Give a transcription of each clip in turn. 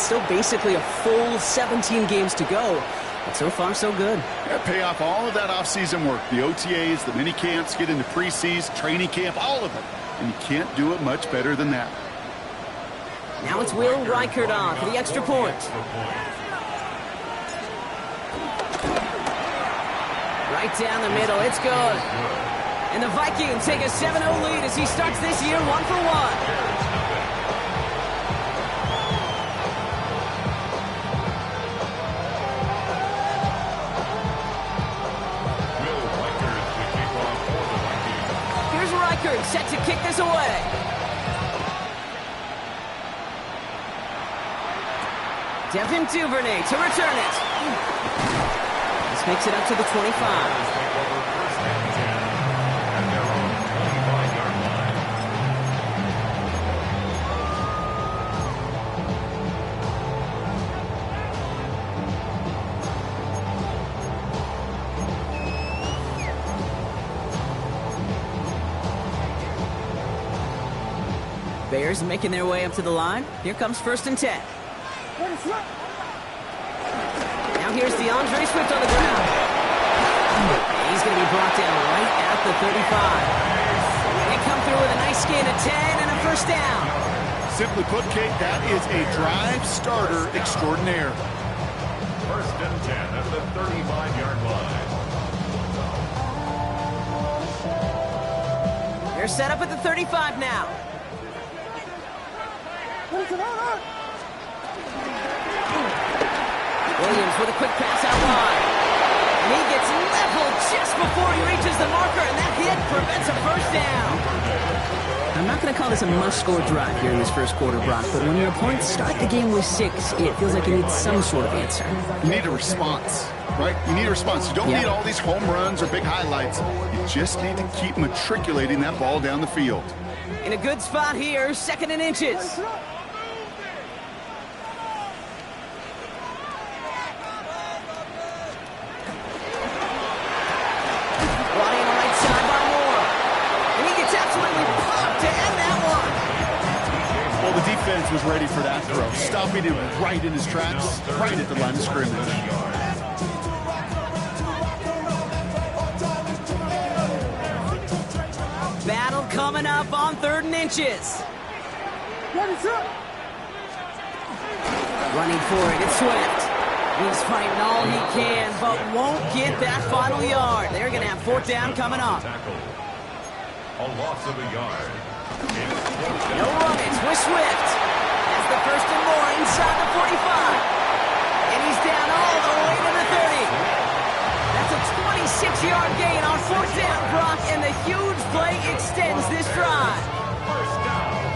still basically a full 17 games to go. But so far, so good. Yeah, pay off all of that off-season work. The OTAs, the mini camps, get into preseason, training camp, all of it. And you can't do it much better than that. Now it's Will Reichert on for the extra point. Right down the middle, it's good. And the Vikings take a 7-0 lead as he starts this year 1-for-1. Set to kick this away. Devin Duvernay to return it. This makes it up to the 25. Bears making their way up to the line. Here comes 1st and 10. Now here's DeAndre Swift on the ground. He's going to be brought down right at the 35. They come through with a nice gain of 10 and a first down. Simply put, Kate, that is a drive starter extraordinaire. 1st and 10 at the 35-yard line. They're set up at the 35 now. Williams with a quick pass out wide. And he gets leveled just before he reaches the marker, and that hit prevents a first down. I'm not going to call this a must-score drive here in this first quarter, Brock, but when your opponents start the game with 6, it feels like you need some sort of answer. You need a response, right? You need a response. You don't need all these home runs or big highlights. You just need to keep matriculating that ball down the field. In a good spot here, 2nd and inches. Was ready for that throw, stopping him right in his tracks, right at the line of scrimmage. Battle coming up on 3rd and inches. Running for it, it's Swift. He's fighting all he can, but won't get that final yard. They're going to have 4th down coming up. A loss of a yard. No runnings with Swift. The 1st and more inside the 45. And he's down all the way to the 30. That's a 26-yard gain on 4th down, Brock, and the huge play extends this drive.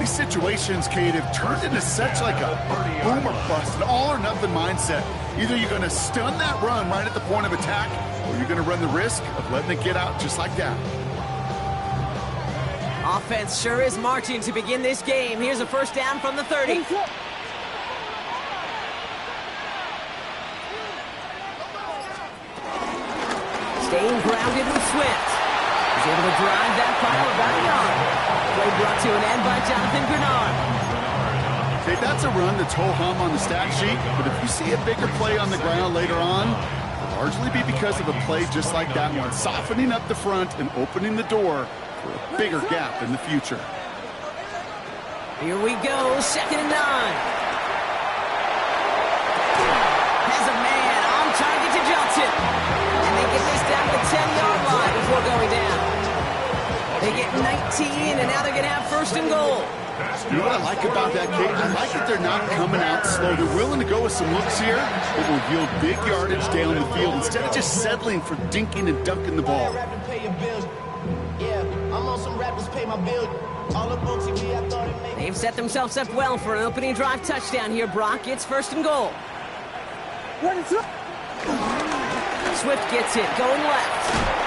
These situations, Kate, have turned into such like a boom or bust, an all-or-nothing mindset. Either you're going to stun that run right at the point of attack, or you're going to run the risk of letting it get out just like that. Offense sure is marching to begin this game. Here's a first down from the 30. Staying grounded with Swift. He's able to drive that final about a yard. Play brought to an end by Jonathan Grenard. Okay, that's a run that's ho-hum on the stat sheet, but if you see a bigger play on the ground later on, it'll largely be because of a play just like that one, softening up the front and opening the door for a bigger gap in the future. Here we go, 2nd and 9. Has a man on target to Johnson. And they get this down to the 10-yard line before going down. They get 19, and now they're going to have 1st and goal. You know what I like about that, Kate? I like that they're not coming out slow. They're willing to go with some looks here that will yield big yardage down the field instead of just settling for dinking and dunking the ball. They've set themselves up well for an opening drive touchdown here, Brock. It's 1st and goal. Swift gets it, going left.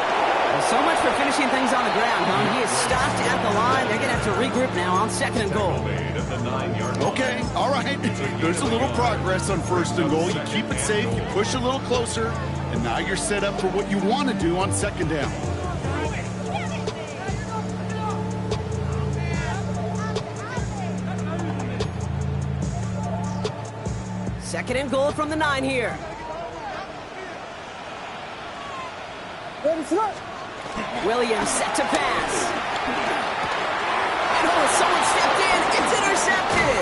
Well, so much for finishing things on the ground, huh? He is stopped at the line. They're going to have to regroup now on 2nd and goal. Okay, all right. There's a little progress on 1st and goal. You keep it safe, you push a little closer, and now you're set up for what you want to do on 2nd down. Second and goal from the 9 here. Williams set to pass. Oh, someone stepped in. It's intercepted.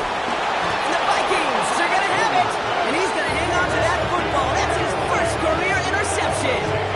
And the Vikings are going to have it. And he's going to hang on to that football. That's his first career interception.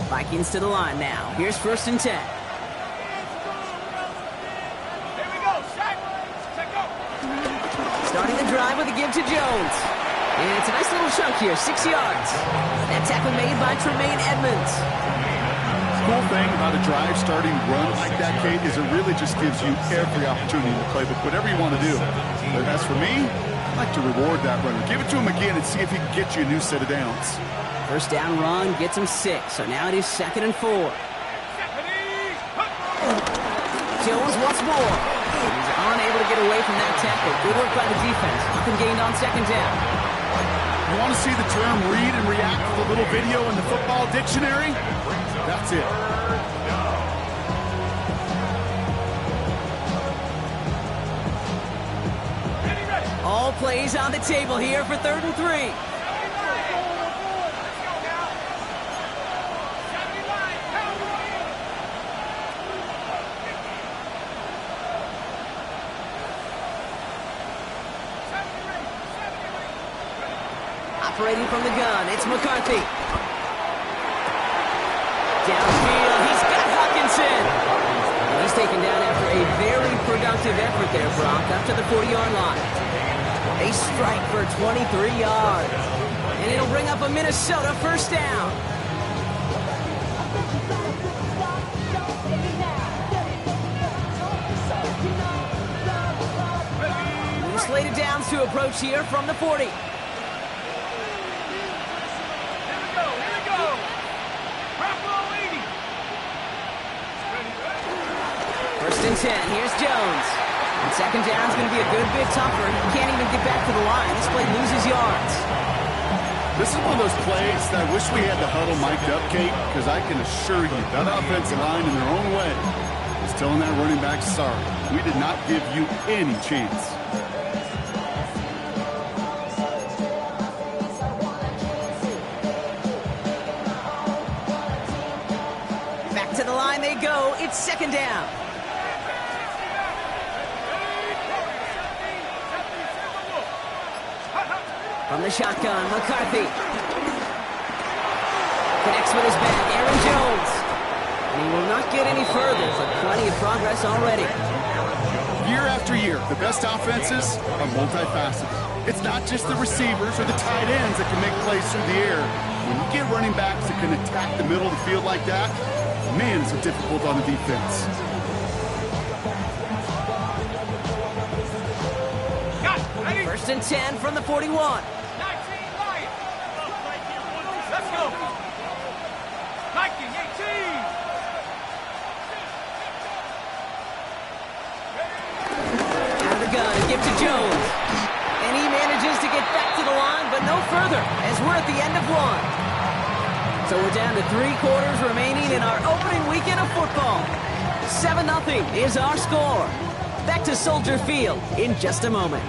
Vikings to the line now. Here's 1st and 10. Here we go. Set go. Starting the drive with a give to Jones. And it's a nice little chunk here, 6 yards. That tackle made by Tremaine Edmonds. Cool thing about a drive starting run like that, Kate, is it really just gives you every opportunity to play with whatever you want to do. But as for me, I'd like to reward that runner. Give it to him again and see if he can get you a new set of downs. First down run gets him 6, so now it is 2nd and 4. Jones once more. He's unable to get away from that tackle. Good work by the defense. Nothing gained on 2nd down. You want to see the term read and react to the little video in the football dictionary? That's it. All plays on the table here for 3rd and 3. Operating from the gun, it's McCarthy. Downfield, he's got Hawkinson. And he's taken down after a very productive effort there, Brock, up to the 40-yard line. A strike for 23 yards. And it'll bring up a Minnesota 1st down. Slated downs to approach here from the 40. First and 10, here's Jones. And 2nd down's going to be a good bit tougher. He can't even get back to the line. This play loses yards. This is one of those plays that I wish we had the huddle mic'd up, Kate, because I can assure you that offensive line in their own way is telling that running back, sorry, we did not give you any chance. Back to the line they go. It's 2nd down. From the shotgun, McCarthy. Connects with his back, Aaron Jones. And he will not get any further, but plenty of progress already. Year after year, the best offenses are multifaceted. It's not just the receivers or the tight ends that can make plays through the air. When you get running backs that can attack the middle of the field like that, man, it's so difficult on the defense. 1st and 10 from the 41. Let's go. 19, 18. Out of the gun, give to Jones. And he manages to get back to the line, but no further, as we're at the end of 1. So we're down to 3 quarters remaining in our opening weekend of football. 7-0 is our score. Back to Soldier Field in just a moment.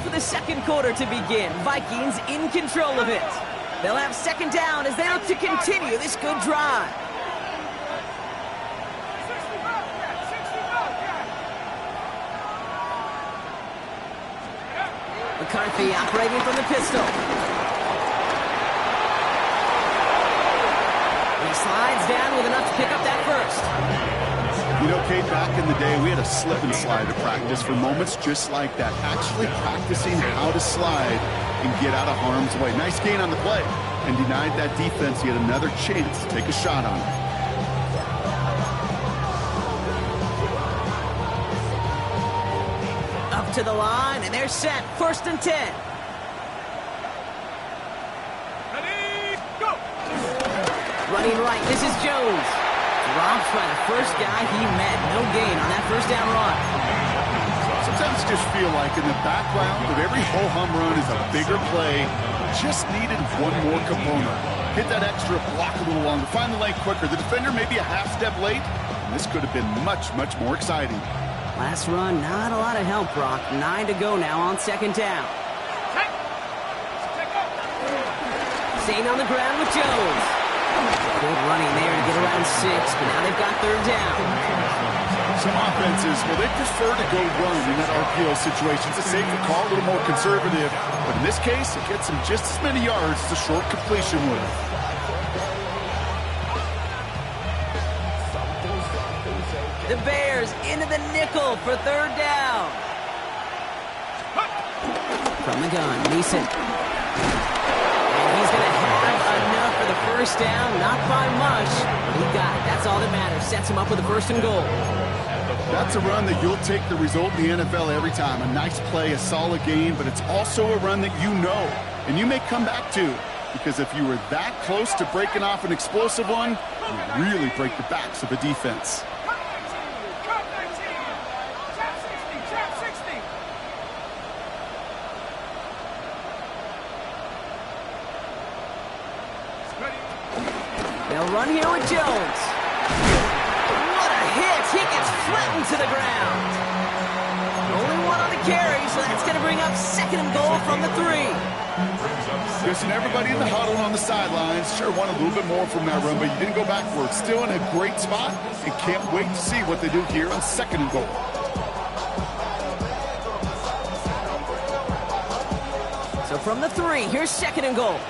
For the 2nd quarter to begin. Vikings in control of it. They'll have second down as they look to continue this good drive. McCarthy operating from the pistol. He slides down with enough to pick up that first. You know, Kate, back in the day, we had a slip and slide to practice for moments just like that. Actually practicing how to slide and get out of harm's way. Nice gain on the play, and denied that defense yet another chance to take a shot on it. Up to the line, and they're set. 1st and 10. Ready, go! Running right, this is Jones. Drops by the first guy he met. No gain on that first down run. Sometimes just feel like in the background of every ho-hum run is a bigger play. Just needed one more component. Hit that extra block a little longer. Find the lane quicker. The defender may be a half step late. And this could have been much, much more exciting. Last run, not a lot of help, Brock. 9 to go now on second down. Staying on the ground with Jones. Good running there to get around 6, but now they've got 3rd down. Some offenses, well, they prefer to go run in that RPO situation. It's a safer call, a little more conservative. But in this case, it gets them just as many yards as a short completion would. The Bears into the nickel for 3rd down. From the gun, Neeson. And he's going to have enough for the first down. Not by much, but he got it. That's all that matters. Sets him up with a 1st and goal. That's a run that you'll take the result in the NFL every time. A nice play, a solid game, but it's also a run that you know and you may come back to. Because if you were that close to breaking off an explosive one, you really break the backs of a defense. They'll run here with Jones. What a hit! He gets flattened to the ground. Only one on the carry, so that's going to bring up 2nd and goal from the 3. Listen, everybody in the huddle on the sidelines sure want a little bit more from that run, but you didn't go backwards. Still in a great spot, and can't wait to see what they do here on 2nd and goal. So from the 3, here's 2nd and goal.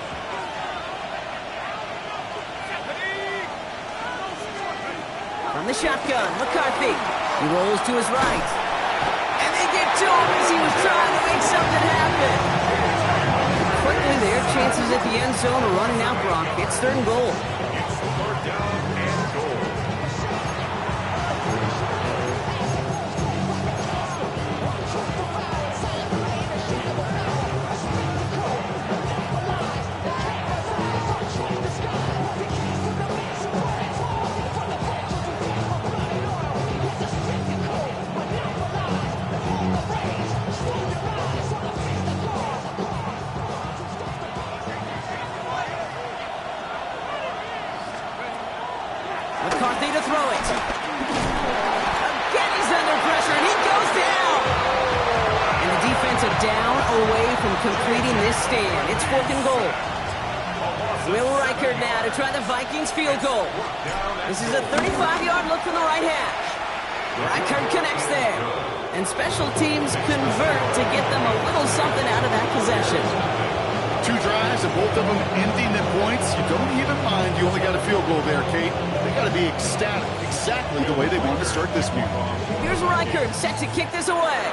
From the shotgun, McCarthy. He rolls to his right. And they get to him as he was trying to make something happen. Quickly, their chances at the end zone are running out, Brock. It's 3rd and goal. It's 3rd down and goal. McCarthy to throw it. Again, he's under pressure, and he goes down. And the defensive down away from completing this stand. It's 4th and goal. Will Reichard now to try the Vikings field goal. This is a 35-yard look from the right hash. Reichard connects there. And special teams convert to get them a little something out of that possession. 2 drives, and both of them ending in points. You don't even mind you only got a field goal there, Kate. They got to be ecstatic, exactly the way they want to start this one. Here's Reichard set to kick this away.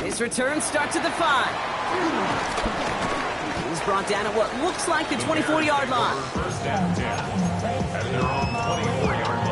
His return starts at the 5. He's brought down at what looks like the 24-yard line. 1st and 10. At their own 24-yard line.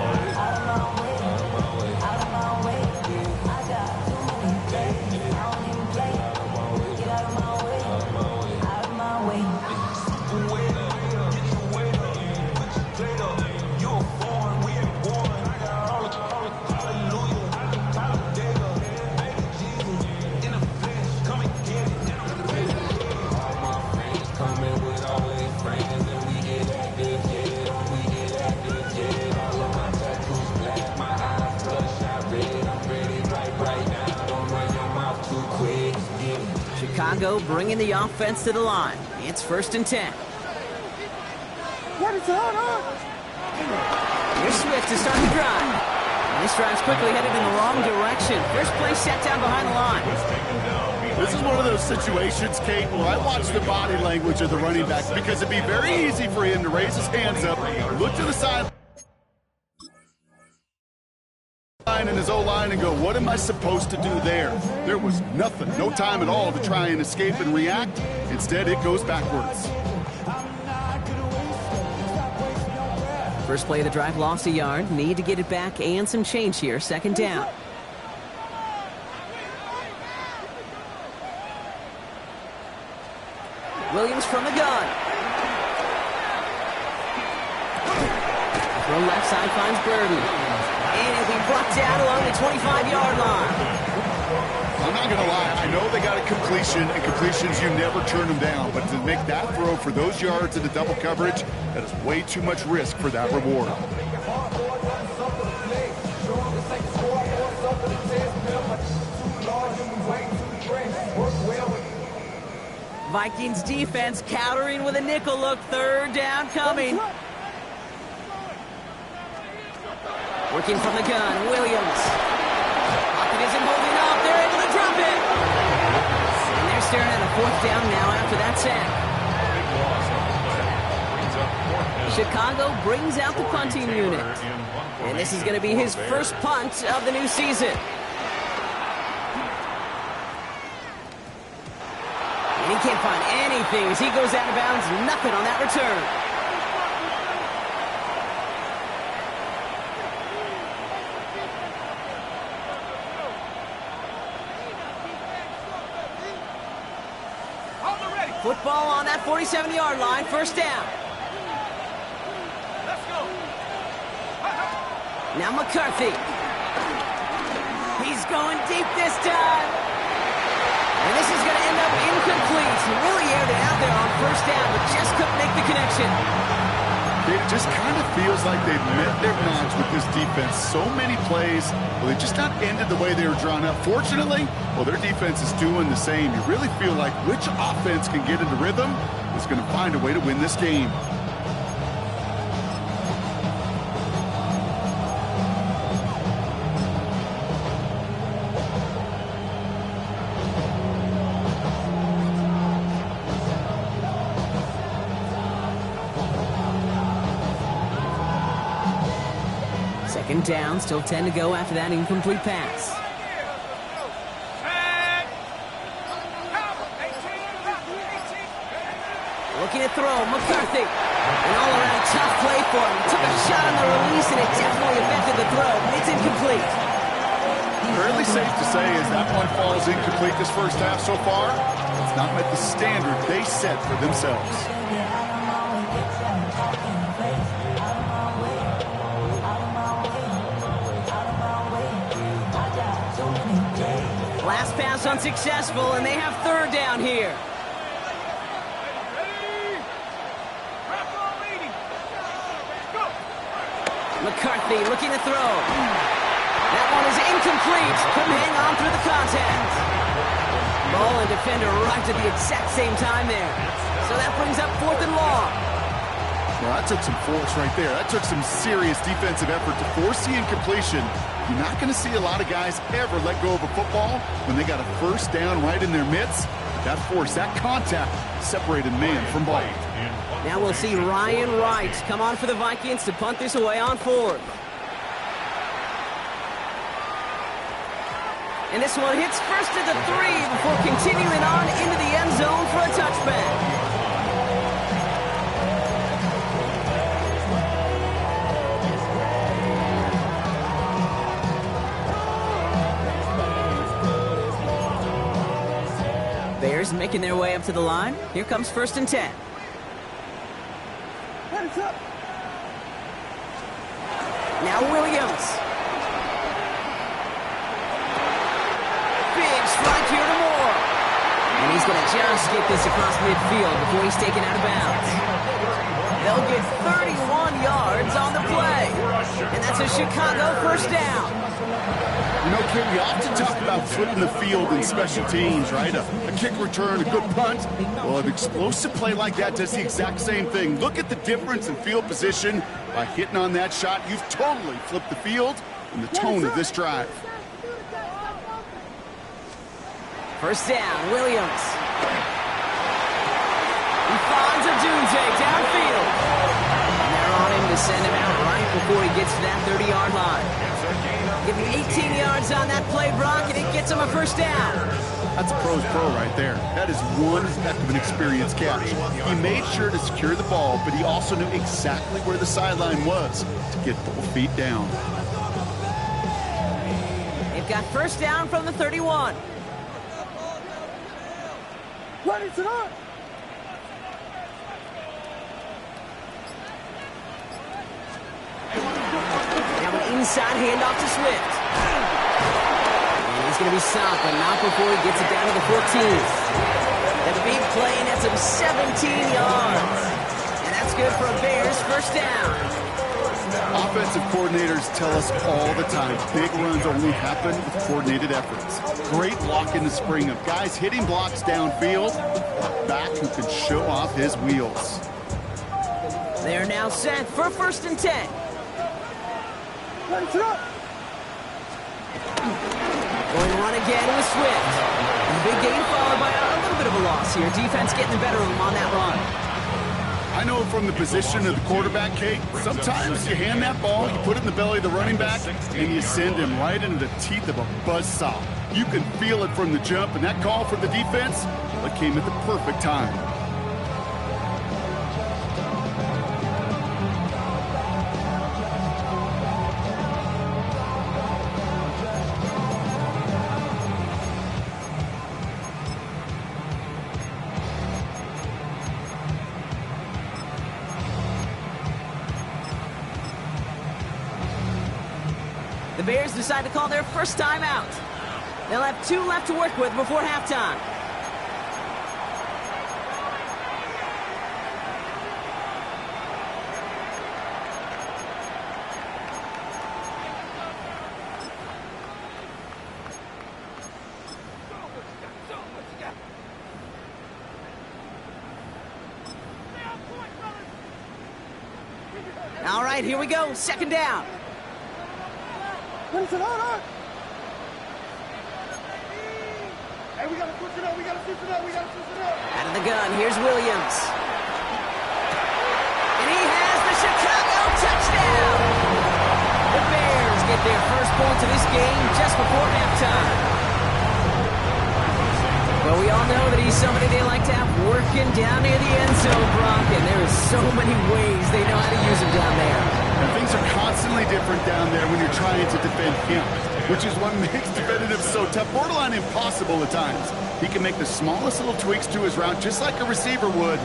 Chicago bringing the offense to the line. It's 1st and 10. What is going on? Here's Swift to start the drive. And this drive's quickly headed in the wrong direction. First play set down behind the line. This is one of those situations, Kate, where I watch the body language of the running back because it'd be very easy for him to raise his hands up, look to the side in his O-line and go, what am I supposed to do there? There was nothing, no time at all to try and escape and react. Instead, it goes backwards. First play of the drive lost a yard. Need to get it back and some change here. 2nd down. Williams from the gun. Throw left side finds Burden. And it'll be brought down along the 25-yard line. I'm not going to lie. I know they got a completion, and completions, you never turn them down. But to make that throw for those yards in the double coverage, that is way too much risk for that reward. Vikings defense countering with a nickel look. 3rd down coming. Working from the gun, Williams. Pocket isn't holding up. They're able to drop it. And they're staring at a 4th down now after that sack. Chicago brings out the punting unit. And this is going to be his first punt of the new season. And he can't find anything as he goes out of bounds. Nothing on that return. Football on that 47-yard line. 1st down. Let's go. Now McCarthy. He's going deep this time. And this is going to end up incomplete. He really aired it out there on 1st down, but just couldn't make the connection. It just kind of feels like they've met their match with this defense. So many plays, well, they just not ended the way they were drawn up. Fortunately, well, their defense is doing the same. You really feel like which offense can get into rhythm is going to find a way to win this game. Second down, still 10 to go after that incomplete pass. Looking to throw, McCarthy. An all-around tough play for him. Took a shot on the release, and it definitely affected the throw. It's incomplete. Fairly safe to say as that one falls incomplete this first half so far, it's not met the standard they set for themselves. Last pass unsuccessful, and they have 3rd down here. McCarthy looking to throw. That one is incomplete. Couldn't hang on through the contact. Ball and defender arrived at the exact same time there. So that brings up 4th and long. Well, that took some force right there. That took some serious defensive effort to force the incompletion. You're not going to see a lot of guys ever let go of a football when they got a 1st down right in their midst. That force, that contact, separated man from ball. Now we'll see Ryan Wright come on for the Vikings to punt this away on 4th. And this one hits first at the 3 before continuing on into the end zone for a touchback. Bears making their way up to the line. Here comes 1st and 10. Now Williams. Big strike here to Moore. And he's going to just get this across midfield before he's taken out of bounds. They'll get 31 yards on the play. And that's a Chicago first down. You know, Kim, we often talk about flipping the field in special teams, right? A kick return, a good punt. Well, an explosive play like that does the exact same thing. Look at the difference in field position. By hitting on that shot, you've totally flipped the field and the tone of this drive. First down, Williams. He finds Odunze downfield. And they're on him to send him out right before he gets to that 30-yard line. Give him 18 yards on that play, Brock, and it gets him a first down. That's a pro's pro right there. That is one heck of an experienced catch. He made sure to secure the ball, but he also knew exactly where the sideline was to get both feet down. They've got first down from the 31. What is it on? Now an inside handoff to Swift. And he's going to be stopped, but not before he gets it down to the 14. The big play nets him 17 yards. And that's good for a Bears first down. Offensive coordinators tell us all the time, big runs only happen with coordinated efforts. Great lock in the spring of guys hitting blocks downfield, a back who can show off his wheels. They're now set for first and 10. What is it on? Going to run again with Swift. And big gain followed by a little bit of a loss here. Defense getting the better of him on that run. I know from the position of the quarterback, Kate, sometimes you hand that ball, you put it in the belly of the running back, and you send him right into the teeth of a buzzsaw. You can feel it from the jump, and that call from the defense, well, it came at the perfect time. The Bears decide to call their first timeout. They'll have 2 left to work with before halftime. All right, here we go. Second down. What is it on? Hey, we gotta switch it up, we gotta switch it up, we gotta switch it up. Out of the gun, here's Williams. And he has the Chicago touchdown! The Bears get their first points of this game just before halftime. Well, we all know that he's somebody they like to have working down near the end zone, Brock, and there is so many ways they know how to use him down there. And things are constantly different down there when you're trying to defend him, which is what makes defending him so tough, borderline impossible at times. He can make the smallest little tweaks to his route just like a receiver would.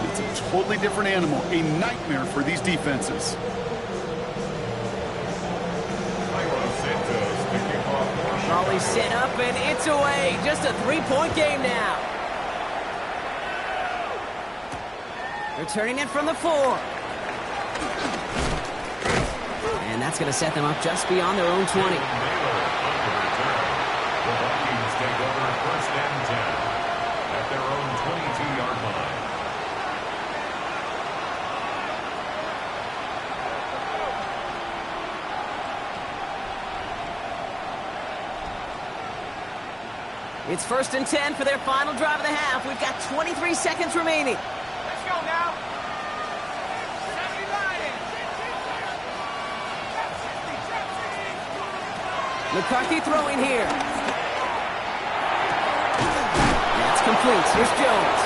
It's a totally different animal, a nightmare for these defenses. Raleigh set up, and it's away. Just a 3-point game now. Returning it from the 4. And that's going to set them up just beyond their own 20. The Vikings take over first and 10 at their own 22-yard line. It's first and 10 for their final drive of the half. We've got 23 seconds remaining. Let's go now. McCarthy throwing here. That's complete. Here's Jones.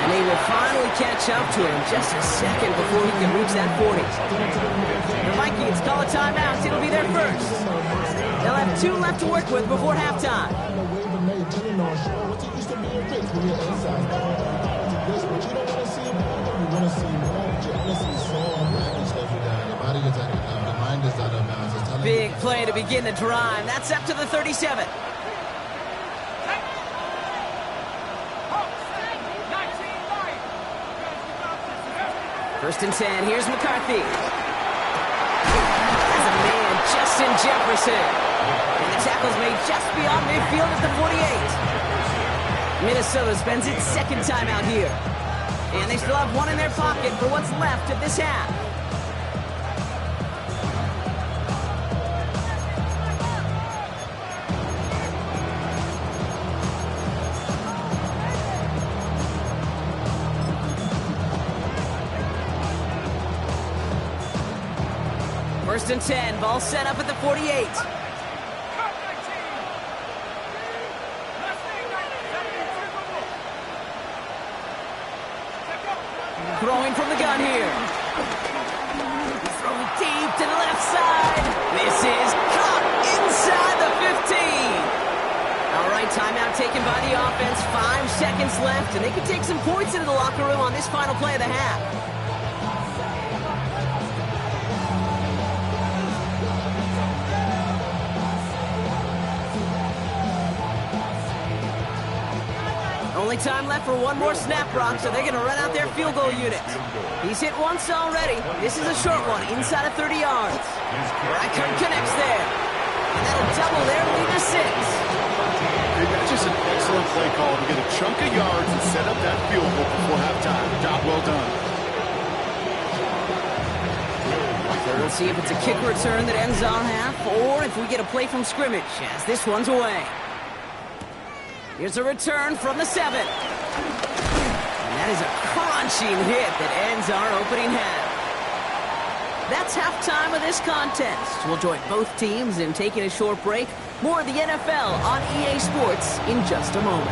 And they will finally catch up to him just a second before he can reach that 40. The Vikings call a timeout. It'll be their first. They'll have 2 left to work with before halftime. Big play to begin the drive. That's up to the 37. First and 10. Here's McCarthy. Has a man, Justin Jefferson. And the tackle's made just beyond midfield at the 48. Minnesota spends its second time out here. And they still have one in their pocket for what's left of this half. First and 10, ball set up at the 48. Throwing from the gun here. Throwing deep to the left side. This is caught inside the 15. All right, timeout taken by the offense. 5 seconds left, and they can take some points into the locker room on this final play of the half. Only time left for one more snap, Brock, so they're going to run out their field goal unit. He's hit once already. This is a short one, inside of 30 yards. Reichert connects there. And that'll double their lead to 6. That's just an excellent play call to get a chunk of yards and set up that field goal before halftime. Job well done. So we'll see if it's a kick return that ends our half, or if we get a play from scrimmage, as this one's away. Here's a return from the 7. And that is a crunching hit that ends our opening half. That's halftime of this contest. We'll join both teams in taking a short break. More of the NFL on EA Sports in just a moment.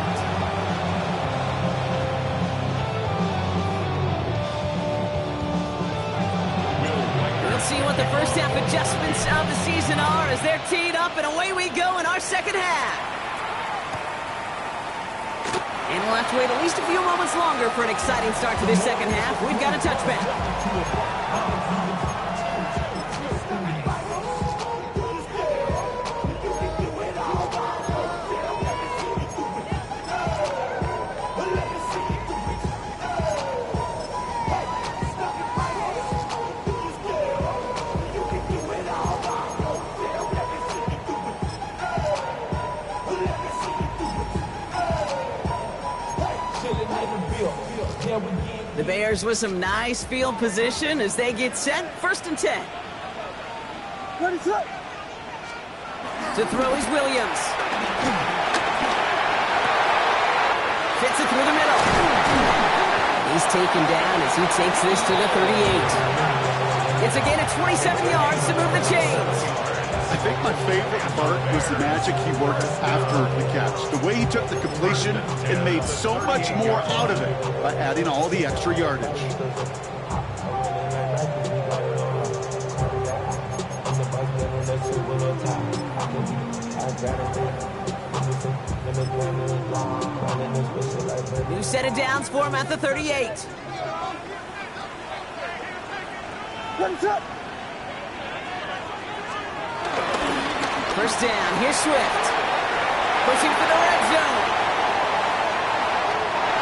We'll see what the first half adjustments of the season are as they're teed up, and away we go in our second half. And we'll have to wait at least a few moments longer for an exciting start to this second half. We've got a touchback. The Bears with some nice field position as they get set. First and 10. To throw is Williams. Fits it through the middle. He's taken down as he takes this to the 38. It's a gain of 27 yards to move the chains. I think my favorite part was the magic he worked after the catch. The way he took the completion and made so much more out of it by adding all the extra yardage. New set of downs for him at the 38. First down, here's Swift. Pushing for the red zone.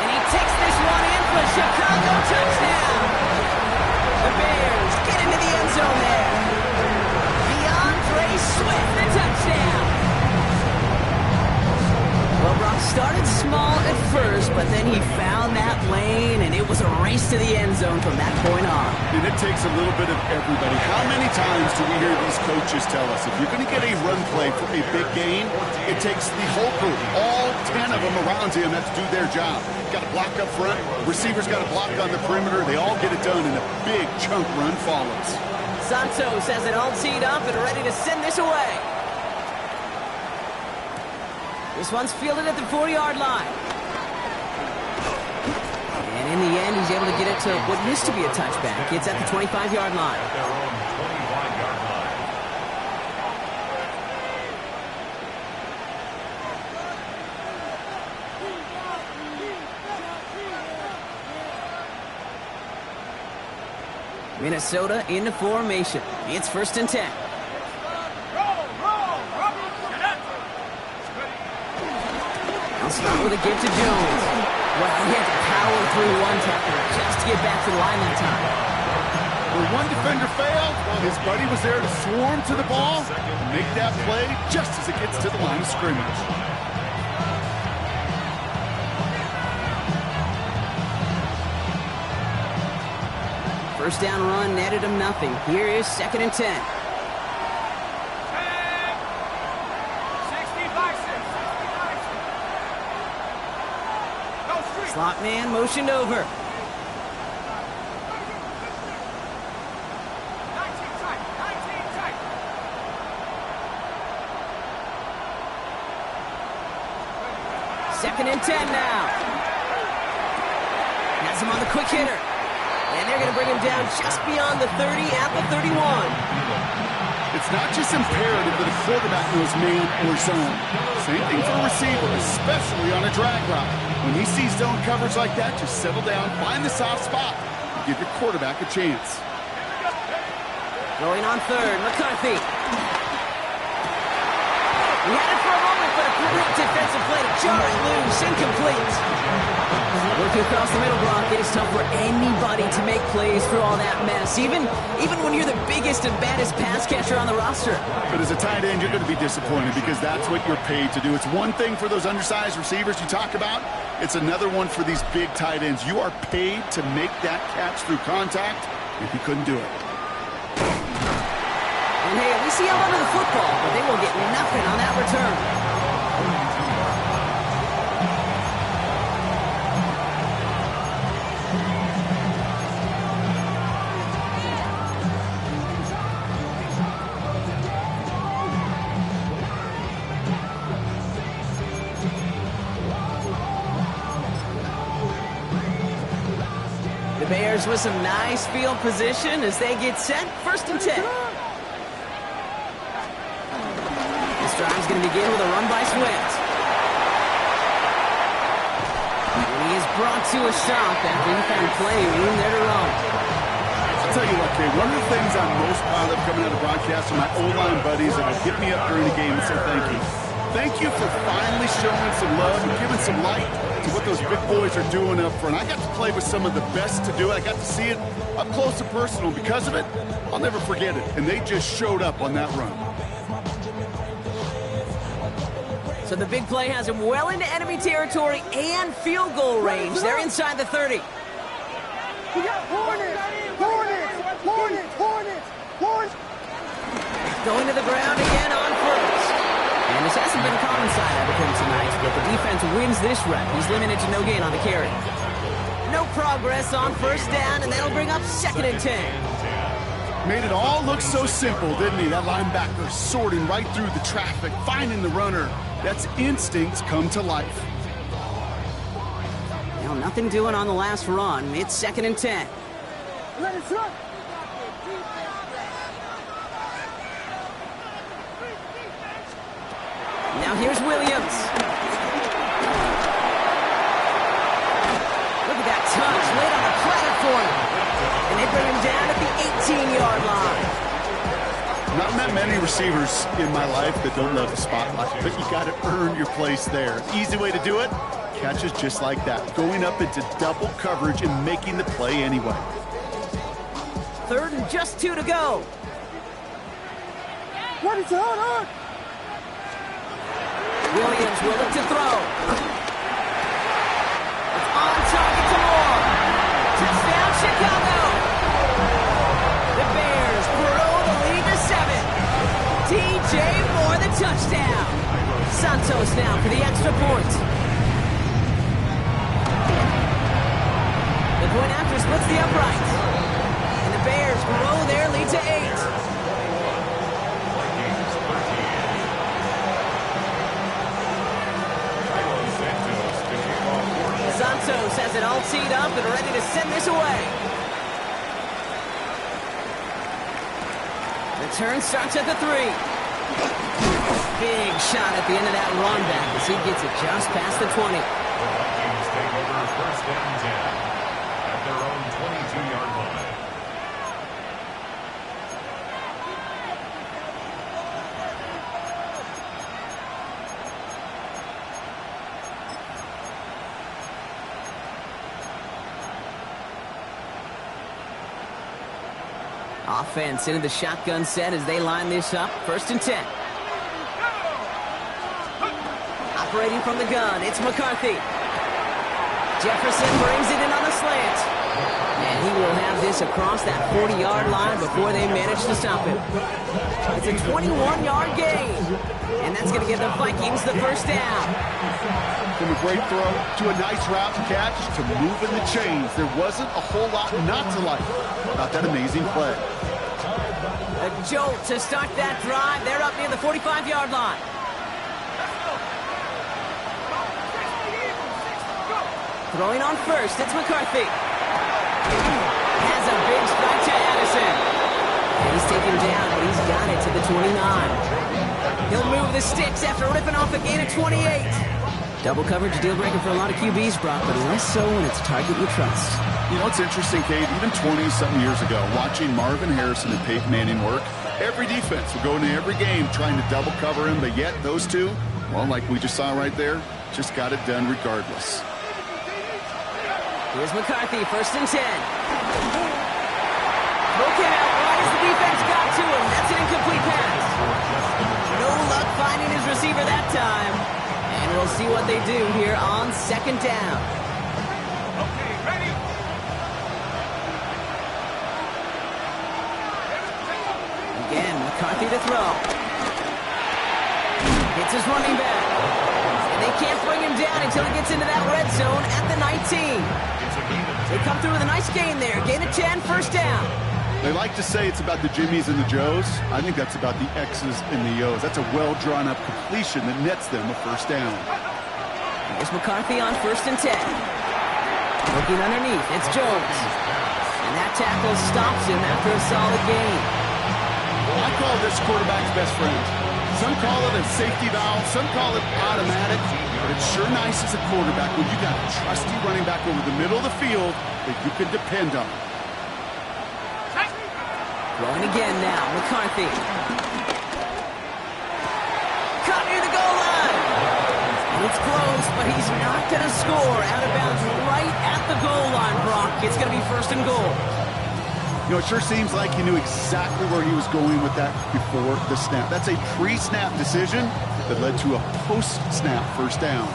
And he takes this one in for a Chicago touchdown. The Bears get into the end zone there. DeAndre Swift, the touchdown. Well, Brock started small at first, but then he found that lane, and it was a race to the end zone from that point on. And it takes a little bit of everybody. How many times do we hear these coaches tell us, if you're going to get a run play for a big gain, it takes the whole group, all 10 of them around him have to do their job. Got to block up front, receivers got to block on the perimeter, they all get it done, and a big chunk run follows. Santos has it all teed up and ready to send this away. This one's fielded at the 40-yard line. And in the end, he's able to get it to what used to be a touchback. It's at the 25-yard line. At their own 25-yard line. Minnesota into formation. It's first and 10. I'll start with a give to Jones. Well, he had to power through one tackler just to get back to the line that time. Where one defender failed, his buddy was there to swarm to the ball and make that play just as it gets to the line of scrimmage. First down run netted him nothing. Here is 2nd and 10. Slot man motioned over. Second and 10 now. Has him on the quick hitter. And they're going to bring him down just beyond the 30 at the 31. It's not just imperative that a quarterback knows man or zone. Same thing for a receiver, especially on a drag route. When he sees zone coverage like that, just settle down, find the soft spot, and give your quarterback a chance. Going on 3rd, McCarthy. He had it for a moment, but a great defensive play to jar it loose, incomplete. Working across the middle block, it is tough for anybody to make plays through all that mess, even when you're the biggest and baddest pass catcher on the roster. But as a tight end, you're going to be disappointed because that's what you're paid to do. It's one thing for those undersized receivers you talk about. It's another one for these big tight ends. You are paid to make that catch through contact if you couldn't do it. And hey, at least he held onto the football, but they will get nothing on that return. The Bears with some nice field position as they get set. 1st and 10. This drive's going to begin with a run by Swift. And he is brought to a stop after he found plenty of room there to run. I'll tell you what, Kay, one of the things I'm most proud of coming out of broadcast are my O-line buddies that would hit me up during the game and say thank you. Thank you for finally showing some love and giving some light to what those big boys are doing up front. I got to play with some of the best to do it. I got to see it up close and personal. Because of it, I'll never forget it. And they just showed up on that run. So the big play has him well into enemy territory and field goal range. They're inside the 30. We got Hornets! Going to the ground again on 1st. And this hasn't been a common side out of him tonight, but the defense wins this rep. He's limited to no gain on the carry. No progress on 1st down, and that'll bring up 2nd and 10. Made it all look so simple, didn't he? That linebacker sorting right through the traffic, finding the runner. That's instincts come to life. Now, nothing doing on the last run. It's 2nd and 10. Let us run! Now here's Williams. Look at that touch laid on the platter for him. And they bring him down at the 18-yard line. Not met many receivers in my life that don't love the spotlight, but you got to earn your place there. Easy way to do it, catches just like that. Going up into double coverage and making the play anyway. 3rd and just 2 to go. What is on? Williams will look to throw. It's on target to Moore. Touchdown, Chicago. The Bears grow the lead to 7. DJ Moore, the touchdown. Santos now for the extra point. The point after splits the upright. And the Bears grow their lead to 8. Santos has it all teed up and ready to send this away. The turn starts at the 3. Big shot at the end of that run back as he gets it just past the 20. The Vikings take over 1st and 10 at their own 22-yard line. Offense into the shotgun set as they line this up. 1st and 10. Operating from the gun, it's McCarthy. Jefferson brings it in on the slant. And he will have this across that 40-yard line before they manage to stop him. It's a 21-yard gain. And that's going to give the Vikings the 1st down. From a great throw to a nice route catch to moving the chains. There wasn't a whole lot not to like about that amazing play. A jolt to start that drive. They're up near the 45-yard line. Throwing on 1st, it's McCarthy. Has a big strike to Addison. And he's taken down, and he's got it to the 29. He'll move the sticks after ripping off a gain of 28. Double coverage, deal breaker for a lot of QBs, Brock, but less so when it's a target you trust. You know, it's interesting, Kate, even 20-something years ago, watching Marvin Harrison and Peyton Manning work, every defense would go into every game trying to double cover him, but yet those two, well, like we just saw right there, just got it done regardless. Here's McCarthy, 1st and 10. Look out, wide as the defense got to him. That's an incomplete pass. No luck finding his receiver that time. And we'll see what they do here on 2nd down. Okay, ready. Again, McCarthy to throw. Hits his running back. And they can't bring him down until he gets into that red zone at the 19. They come through with a nice gain there. Gain of 10, 1st down. They like to say it's about the Jimmies and the Joes. I think that's about the X's and the O's. That's a well-drawn-up completion that nets them a 1st down. Here's McCarthy on 1st and 10. Looking underneath, it's Jones. And that tackle stops him after a solid gain. I call this quarterback's best friend. Some call it a safety valve, some call it automatic, but it's sure nice as a quarterback when you got a trusty running back over the middle of the field that you can depend on. Throwing again now, McCarthy. Caught near the goal line. And it's close, but he's not going to score. Out of bounds right at the goal line, Brock. It's going to be 1st and goal. You know, it sure seems like he knew exactly where he was going with that before the snap. That's a pre-snap decision that led to a post-snap 1st down.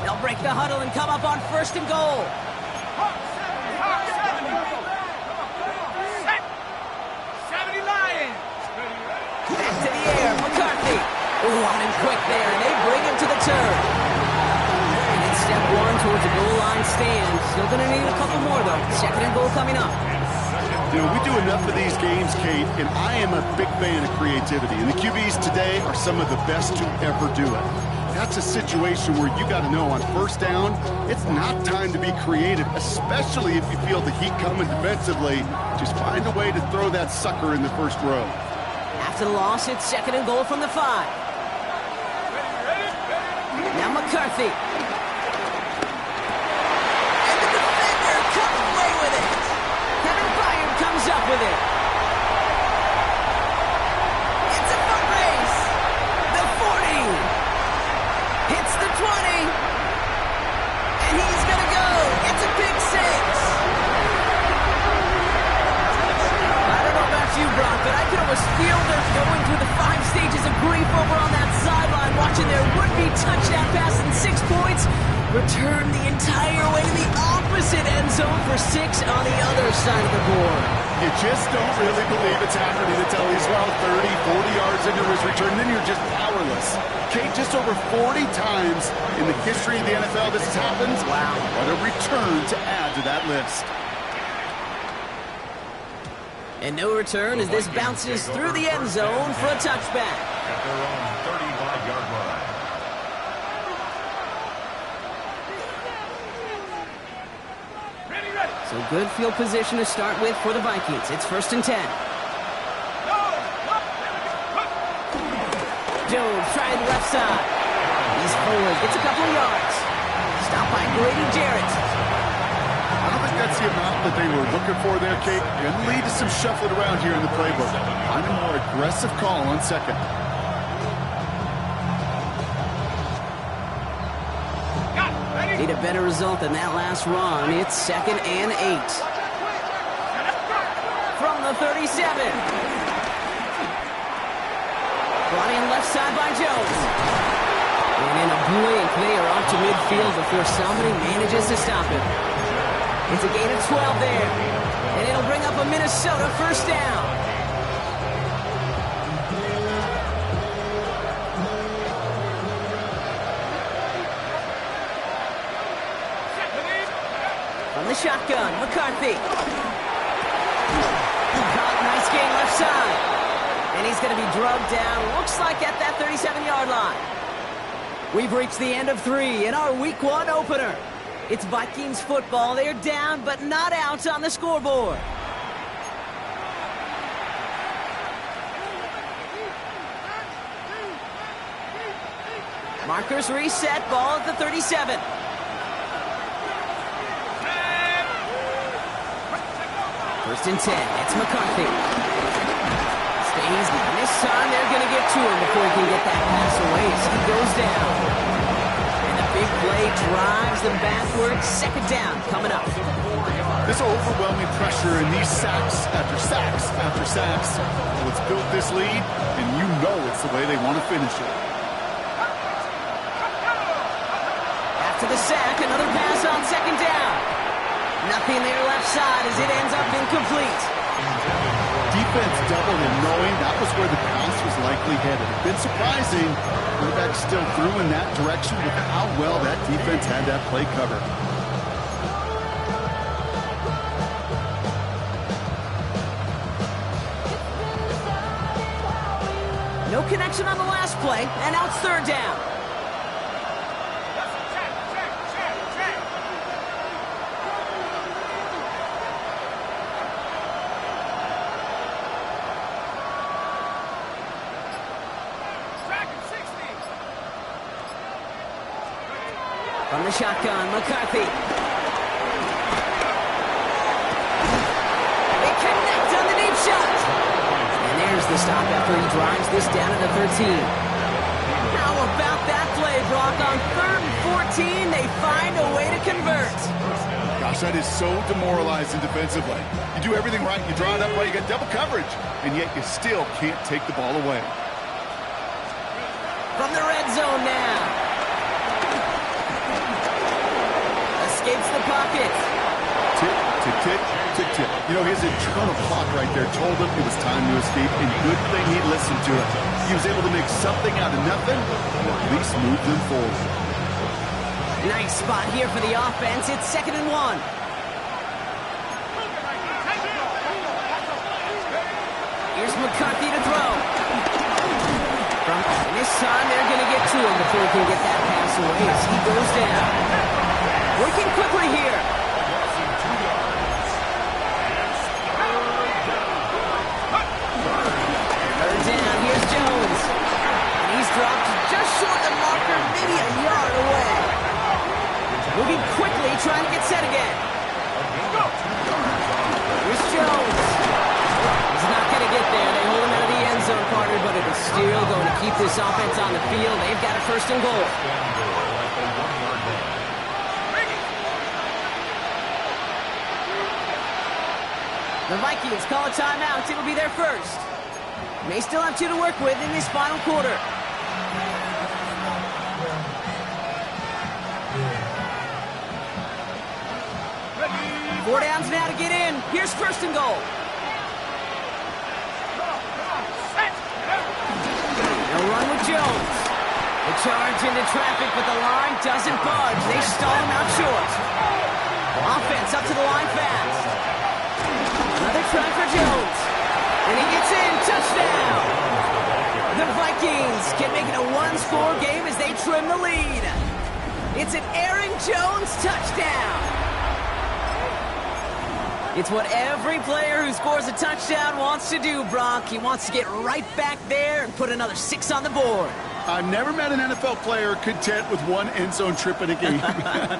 They'll break the huddle and come up on 1st and goal. Back to the air, McCarthy. Long and quick there, and they bring him to the turn. And it's step 1 towards the goal line stand. Still going to need a couple more, though. 2nd and goal coming up. You know, we do enough of these games, Kate, and I am a big fan of creativity. And the QBs today are some of the best to ever do it. That's a situation where you got to know on 1st down, it's not time to be creative, especially if you feel the heat coming defensively. Just find a way to throw that sucker in the 1st row. After the loss, it's 2nd and goal from the 5. Now McCarthy. And the defender comes away with it. Kevin Byard comes up with it. It's a foot race. The 40. Hits the 20. And he's going to go. It's a big 6. I don't know about you, Brock, but I can almost feel they're going through the 5 stages of grief over on that sideline, watching their would-be touchdown pass in 6 points return the entire way to the opposite end zone for 6 on the other side of the board. You just don't really believe it's happening until he's well 30, 40 yards into his return, then you're just powerless. Kate, just over 40 times in the history of the NFL this has happened. Wow. What a return to add to that list. And no return as this bounces through the end zone for a touchback. At their own 35-yard line. So good field position to start with for the Vikings. It's 1st and 10. Jones trying the left side. He's forward, gets a couple of yards. Stopped by Grady Jarrett. I don't think that's the amount that they were looking for there, Kate. Going to lead to some shuffling around here in the playbook. Find a more aggressive call on 2nd. Need a better result than that last run. It's 2nd and 8. From the the 37. Brought in left side by Jones. And in a blink, they are off to midfield before somebody manages to stop him. It's a gain of 12 there. And it'll bring up a Minnesota first down. From the shotgun, McCarthy. Nice gain left side. And he's going to be drugged down, looks like at that 37-yard line. We've reached the end of 3 in our Week 1 opener. It's Vikings football. They're down, but not out on the scoreboard. Markers reset, ball at the 37. First and 10, it's McCarthy. Stays, and this time they're going to get to him before he can get that pass away. So he goes down. And the big play drives them backwards. Second down coming up. This overwhelming pressure and these sacks after sacks after sacks, what's built this lead, and you know it's the way they want to finish it. After the sack, another pass on second down. Nothing there left side as it ends up incomplete. Defense doubled in knowing that was where the pass was likely headed. Been surprising, quarterback still threw in that direction with how well that defense had that play covered. No connection on the last play, and now it's third down. From the shotgun, McCarthy. They connect on the deep shot. And there's the stop after he drives this down to the 13. How about that play, Brock? On 3rd and 14, they find a way to convert. Gosh, that is so demoralizing defensively. You do everything right, you draw it up right, you get double coverage, and yet you still can't take the ball away. From the red zone now. Escapes the pocket. Tick, tick, tick, tick, tick. You know, his internal clock right there told him it was time to escape, and good thing he listened to it. He was able to make something out of nothing, or at least move them forward. Nice spot here for the offense. It's 2nd and 1. Here's McCarthy to throw. And this time they're going to get to him before he can get that pass away as he goes down. Working quickly here. Third down, here's Jones. And he's dropped just short of the marker, maybe a yard away. Moving quickly, trying to get set again. Here's Jones. He's not going to get there. They hold him out of the end zone, Carter, but it is still going to keep this offense on the field. They've got a 1st and goal. The Vikings call a timeout. It'll be their first. May still have 2 to work with in this final quarter. Four downs now to get in. Here's 1st and goal. They'll run with Jones. The charge into traffic, but the line doesn't budge. They stall him out short. Offense up to the line fast. Another try for Jones. And he gets in. Touchdown. The Vikings can make it a 1-score game as they trim the lead. It's an Aaron Jones touchdown. It's what every player who scores a touchdown wants to do, Brock. He wants to get right back there and put another 6 on the board. I've never met an NFL player content with 1 end zone trip in a game.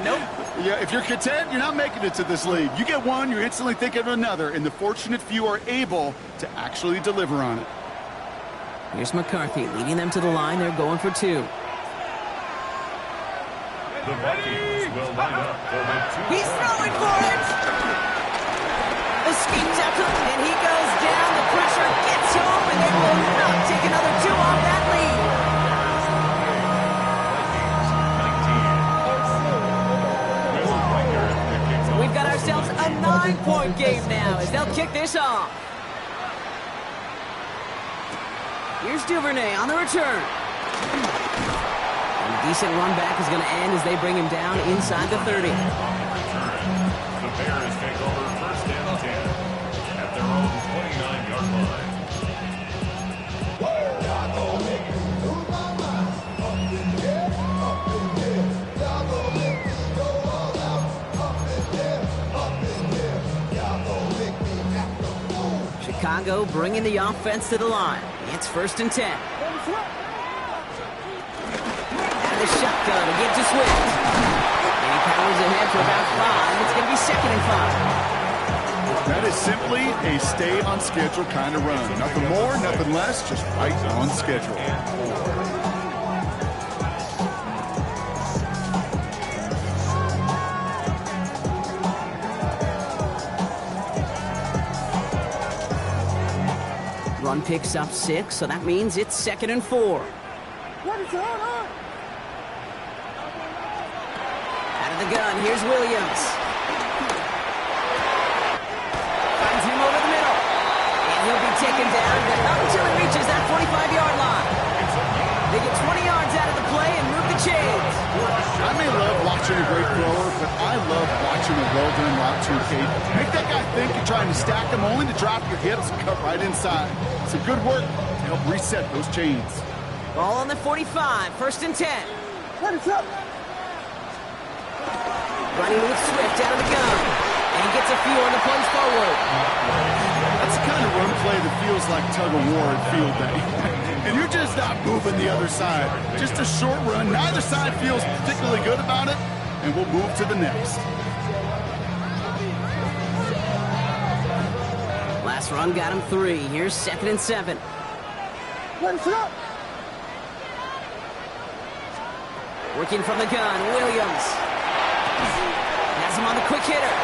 Nope. Yeah, if you're content, you're not making it to this league. You get 1, you're instantly thinking of another, and the fortunate few are able to actually deliver on it. Here's McCarthy leading them to the line. They're going for 2. The Vikings will line up for the 2. He's throwing for it! Escapes out to him, and he goes a 9-point game now as they'll kick this off. Here's Duvernay on the return. And a decent run back is going to end as they bring him down inside the 30. The Bears take over first and 10 at their own 29-yard line. Chicago bringing the offense to the line. It's first and 10. And the shotgun again to Swift. And he powers ahead for about 5. It's going to be second and 5. That is simply a stay-on-schedule kind of run. Nothing more, nothing less, just right on schedule. Run picks up 6, so that means it's second and 4. Out of the gun, here's Williams. Finds him over the middle. And he'll be taken down, but not until he reaches that 45-yard line. They get 20 yards out of the play and move the chains. I may love watching a great thrower, but I love watching a well-done route to Kate. Make that guy think you're trying to stack him only to drop your hips and cut right inside. Some good work to help reset those chains. Ball on the 45, first and 10. Running with Swift out of the gun. And he gets a few on the plunge forward. That's the kind of run play that feels like tug-of-war at field day. And you're just not moving the other side. Just a short run. Neither side feels particularly good about it. And we'll move to the next. Last run got him 3. Here's second and 7. Working from the gun, Williams. Has him on the quick hitter.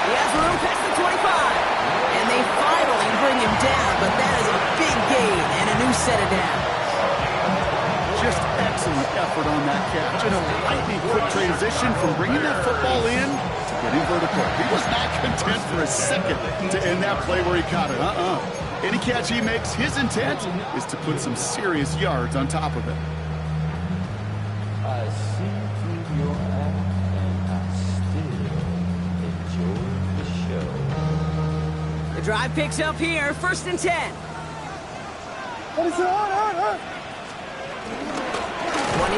He has room past the 25. And they finally bring him down, but that is a big gain and a new set of downs. Just excellent effort on that catch. And a lightning quick transition from bringing that football in to getting vertical. He was not content for a second to end that play where he caught it. Any catch he makes, his intent is to put some serious yards on top of it. I see through your act and I still enjoy the show. The drive picks up here, first and 10. Running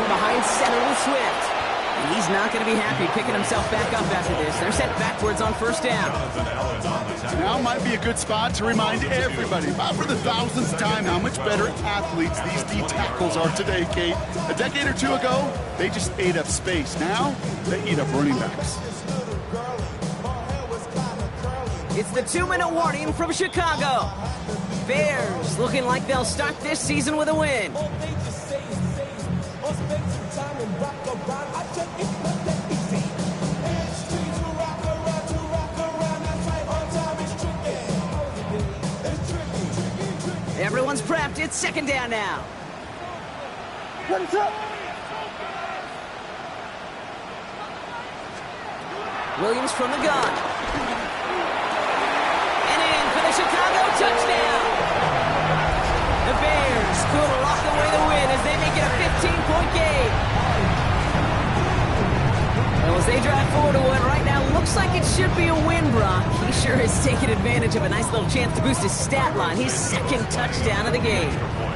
behind center with Swift. And he's not going to be happy picking himself back up after this. They're set backwards on first down. Now might be a good spot to remind everybody, about for the 1000th time, how much better athletes these D tackles are today, Kate. A decade or two ago, they just ate up space. Now, they eat up running backs. It's the 2-minute warning from Chicago. Bears looking like they'll start this season with a win. Everyone's prepped. It's second down now. Williams from the gun. And in for the Chicago touchdown. The Bears could lock away the win as they make it a 15-point game. Well, as they drive forward to one right now, looks like it should be a win, Brock. He sure is taking advantage of a nice little chance to boost his stat line. His second touchdown of the game.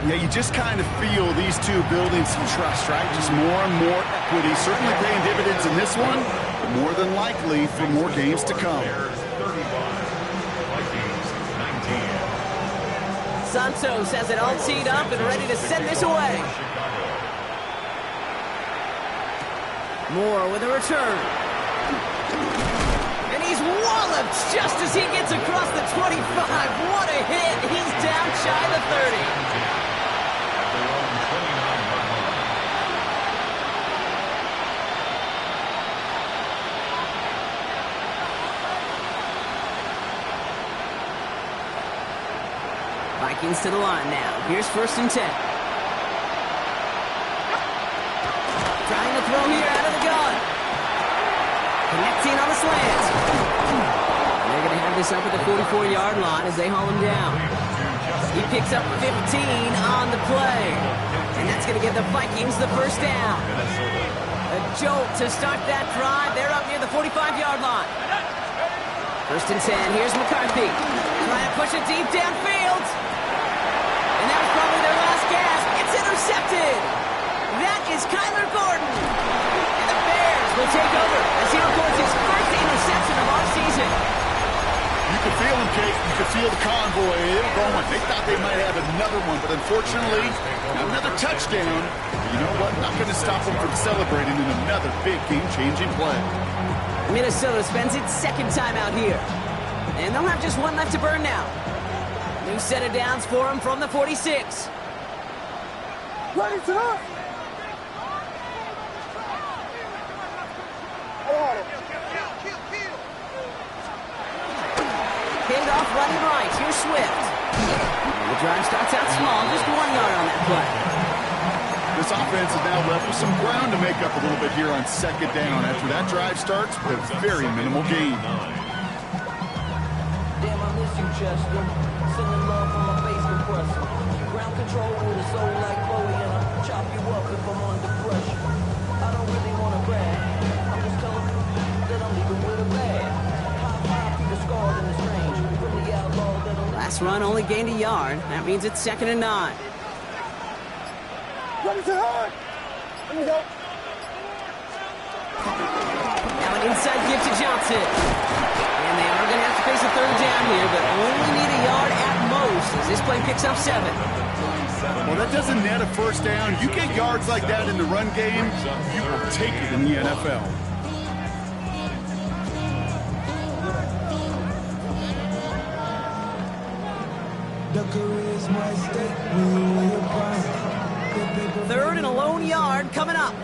Yeah, you just kind of feel these two building some trust, right? Just more and more equity. Certainly paying dividends in this one, but more than likely for more games to come. Santos has it all teed up and ready to send this away. Moore with a return. And he's walloped just as he gets across the 25. What a hit. He's down shy of the 30. Vikings to the line now. Here's first and 10. Trying to throw here out of the gun. Connecting on the slant. this up at the 44-yard line as they haul him down. He picks up 15 on the play. And that's going to give the Vikings the first down. A jolt to start that drive. They're up near the 45-yard line. First and 10. Here's McCarthy. Trying to push it deep downfield. And that was probably their last gasp. It's intercepted. That is Kyler Gordon. And the Bears will take over as he records his first interception of our season. You could feel them, Kate. You could feel the convoy. They were going. They thought they might have another one, but unfortunately, not another touchdown. You know what? Not going to stop them from celebrating in another big game-changing play. Minnesota spends its second time out here. And they'll have just one left to burn now. New set of downs for them from the 46. Ready to up. Pinned off running right. Here's Swift. The drive starts out small, just 1 yard on that play. This offense is now left with some ground to make up a little bit here on second down after that drive starts with a very minimal gain. Damn, I miss you, Chester. Sending love from my bass compressor. Ground control with a soul like Chloe, and I chop you up if I'm under pressure. I don't really want to brag. I'm just telling you that I'm leaving with a bag. High five to the scarred in the strange. From the outlaw that'll... Last run only gained a yard. That means it's 2nd and 9. Ready to hard. Let me go. Now an inside give to Johnson. And they are going to have to face a third down here, but only need a yard at most as this play picks up 7. Well, that doesn't net a first down. You get yards like that in the run game, you will take it in the NFL. Third and a lone yard coming up.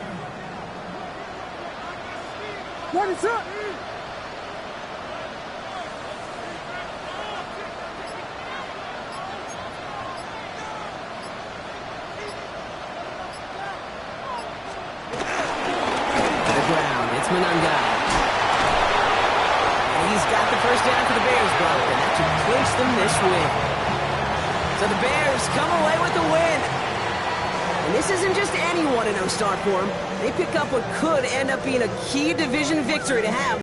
Ready to up. To the ground, it's Monangai. And he's got the first down for the Bears, Brock, and that should clinch them this win. So the Bears come away with the win. And this isn't just any 1-0 start for them. They pick up what could end up being a key division victory to have